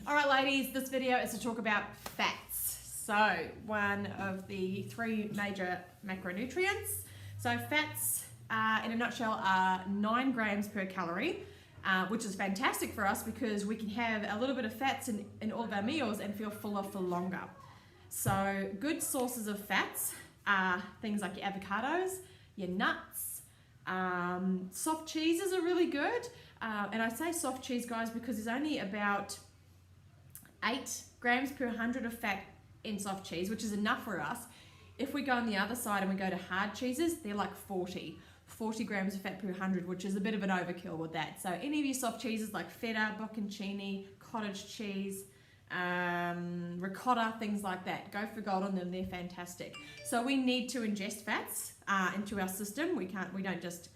All right, ladies, this video is to talk about fats. So, one of the three major macronutrients. So, fats, in a nutshell, are 9 grams per calorie, which is fantastic for us because we can have a little bit of fats in all of our meals and feel fuller for longer. So, good sources of fats are things like your avocados, your nuts, soft cheeses are really good. And I say soft cheese, guys, because there's only about 8 grams per 100 of fat in soft cheese, which is enough for us. If we go on the other side and we go to hard cheeses, they're like 40 grams of fat per 100, which is a bit of an overkill with that. So any of your soft cheeses like feta, bocconcini, cottage cheese, ricotta, things like that, go for gold on them, they're fantastic. So we need to ingest fats into our system. We can't just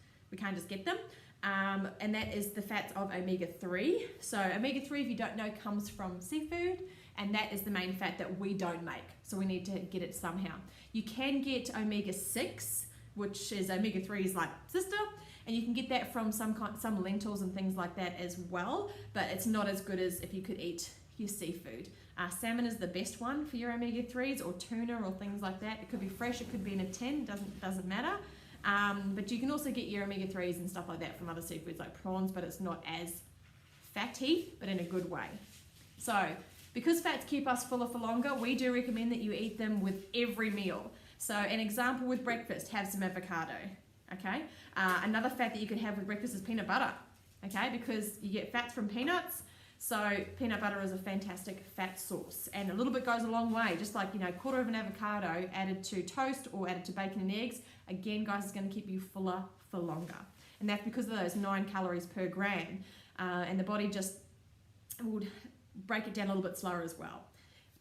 get them. And that is the fats of omega-3. So omega-3, if you don't know, comes from seafood, and that is the main fat that we don't make. So we need to get it somehow. You can get omega-6, which is omega-3's like sister, and you can get that from some lentils and things like that as well, but it's not as good as if you could eat your seafood. Salmon is the best one for your omega-3s, or tuna or things like that. It could be fresh, it could be in a tin, doesn't matter. But you can also get your omega-3s and stuff like that from other seafoods like prawns, but it's not as fatty, but in a good way. So, because fats keep us fuller for longer, we do recommend that you eat them with every meal. So, an example with breakfast, have some avocado, okay? Another fat that you can have with breakfast is peanut butter, okay? Because you get fats from peanuts, so peanut butter is a fantastic fat source, and a little bit goes a long way. Just like, quarter of an avocado added to toast or added to bacon and eggs, again, guys, is going to keep you fuller for longer, and that's because of those 9 calories per gram, and the body just would break it down a little bit slower as well.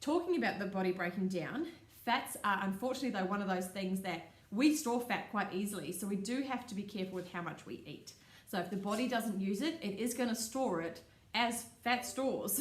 Talking about the body breaking down, fats are unfortunately though one of those things that we store fat quite easily, so we do have to be careful with how much we eat. So if the body doesn't use it, it is going to store it as fat stores.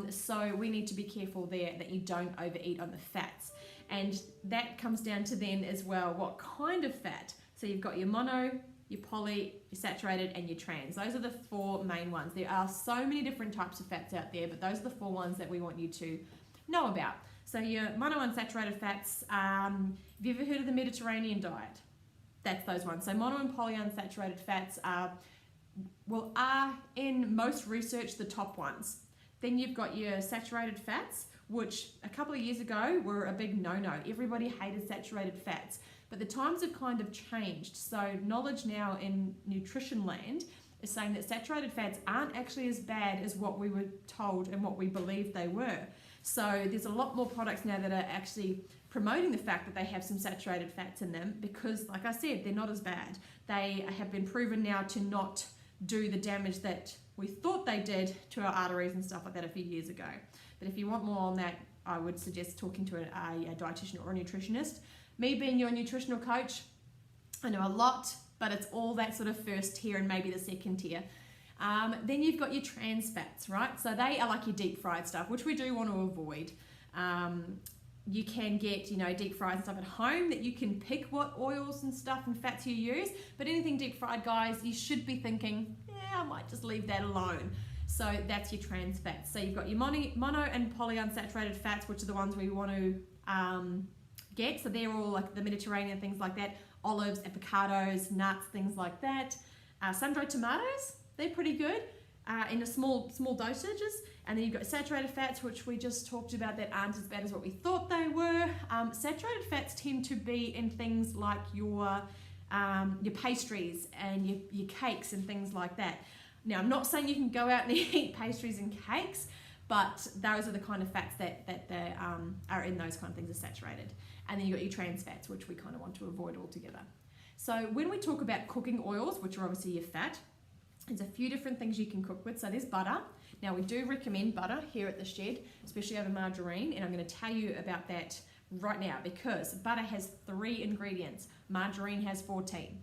So we need to be careful there that you don't overeat on the fats. And that comes down to then as well, what kind of fat. So you've got your mono, your poly, your saturated, and your trans. Those are the 4 main ones. There are so many different types of fats out there, but those are the 4 ones that we want you to know about. So your mono-unsaturated fats, have you ever heard of the Mediterranean diet? That's those ones. So mono and polyunsaturated fats are in most research the top ones. Then you've got your saturated fats, which a couple of years ago were a big no-no. Everybody hated saturated fats, but the times have kind of changed. So knowledge now in nutrition land is saying that saturated fats aren't actually as bad as what we were told and what we believed they were. So there's a lot more products now that are actually promoting the fact that they have some saturated fats in them because, like I said, they're not as bad. They have been proven now to not do the damage that we thought they did to our arteries and stuff like that a few years ago. But if you want more on that, I would suggest talking to a dietitian or a nutritionist. Me being your nutritional coach, I know a lot, but it's all that sort of first tier and maybe the second tier. Then you've got your trans fats, right? So they are like your deep fried stuff, which we do want to avoid. You can get, deep fried stuff at home that you can pick what oils and stuff and fats you use, but anything deep fried, guys, you should be thinking, I might just leave that alone. So that's your trans fats. So you've got your mono and polyunsaturated fats, which are the ones we want to get. So they're all like the Mediterranean, things like that, olives, avocados, nuts, things like that. Sun-dried tomatoes, they're pretty good in a small dosages. And then you've got saturated fats, which we just talked about, that aren't as bad as what we thought they were. Saturated fats tend to be in things like your pastries and your cakes and things like that. Now, I'm not saying you can go out and eat pastries and cakes, but those are the kind of fats that are in those kind of things, are saturated. And then you've got your trans fats, which we kind of want to avoid altogether. So when we talk about cooking oils, which are obviously your fat, there's a few different things you can cook with. So there's butter. Now, we do recommend butter here at the shed, especially over margarine, and I'm going to tell you about that right now because butter has 3 ingredients. Margarine has 14.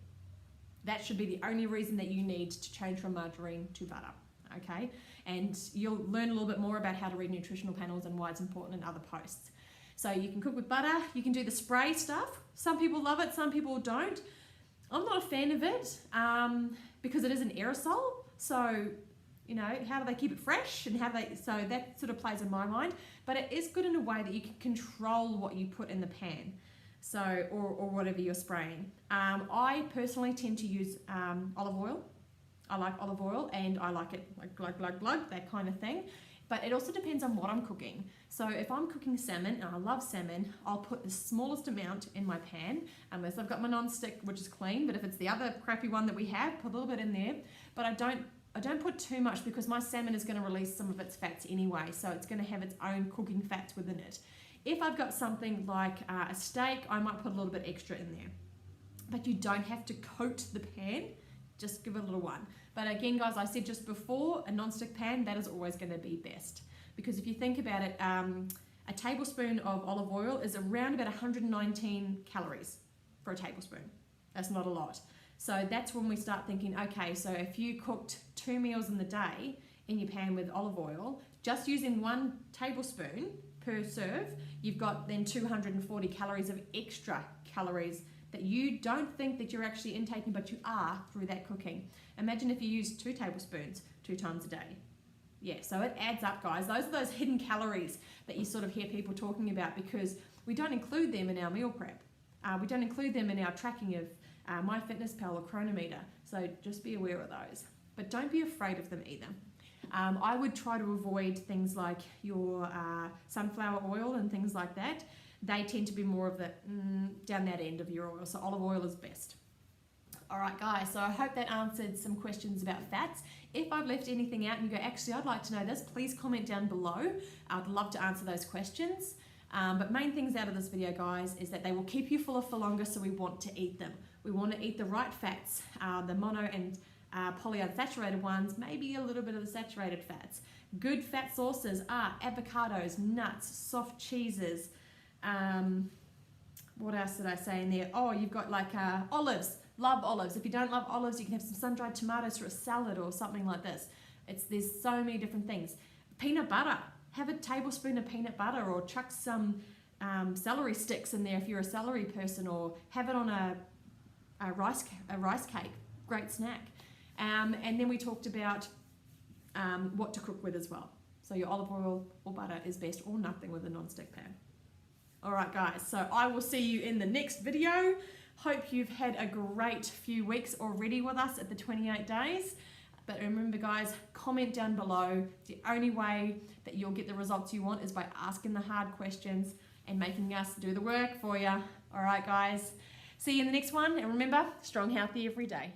That should be the only reason that you need to change from margarine to butter, okay? And you'll learn a little bit more about how to read nutritional panels and why it's important in other posts. So you can cook with butter, you can do the spray stuff. Some people love it, some people don't. I'm not a fan of it because it is an aerosol, so You know, how do they keep it fresh, and so that sort of plays in my mind. But it is good in a way that you can control what you put in the pan, so or whatever you're spraying. I personally tend to use olive oil. I like olive oil, and I like it like glug, glug, glug, that kind of thing. But it also depends on what I'm cooking. So if I'm cooking salmon, and I love salmon, I'll put the smallest amount in my pan, unless I've got my non-stick, which is clean. But if it's the other crappy one that we have, put a little bit in there. But I don't put too much, because my salmon is going to release some of its fats anyway, so it's going to have its own cooking fats within it. If I've got something like a steak, I might put a little bit extra in there. But you don't have to coat the pan, just give it a little one. But again, guys, I said just before, a non-stick pan, that is always going to be best. Because if you think about it, a tablespoon of olive oil is around about 119 calories for a tablespoon. That's not a lot. So that's when we start thinking, okay, so if you cooked 2 meals in the day in your pan with olive oil, just using 1 tablespoon per serve, you've got then 240 calories of extra calories that you don't think that you're actually intaking, but you are through that cooking. Imagine if you use 2 tablespoons 2 times a day. Yeah, so it adds up, guys. Those are those hidden calories that you sort of hear people talking about, because we don't include them in our meal prep. We don't include them in our tracking of MyFitnessPal or Chronometer. So just be aware of those. But don't be afraid of them either. I would try to avoid things like your sunflower oil and things like that. They tend to be more of the down that end of your oil, so olive oil is best. All right, guys, so I hope that answered some questions about fats. If I've left anything out and you go, actually, I'd like to know this, please comment down below. I'd love to answer those questions. But main things out of this video, guys, is that they will keep you fuller for longer, so we want to eat them. We want to eat the right fats, the mono and polyunsaturated ones, maybe a little bit of the saturated fats. Good fat sources are avocados, nuts, soft cheeses. What else did I say in there? Oh, you've got like olives. Love olives. If you don't love olives, you can have some sun-dried tomatoes for a salad or something like this. There's so many different things. Peanut butter. Have a tablespoon of peanut butter, or chuck some celery sticks in there if you're a celery person, or have it on a rice cake. Great snack. And then we talked about what to cook with as well. So your olive oil or butter is best, or nothing with a non-stick pan. All right, guys, so I will see you in the next video. Hope you've had a great few weeks already with us at the 28 days. But remember, guys, comment down below. The only way that you'll get the results you want is by asking the hard questions and making us do the work for you. All right, guys, see you in the next one. And remember, strong, healthy every day.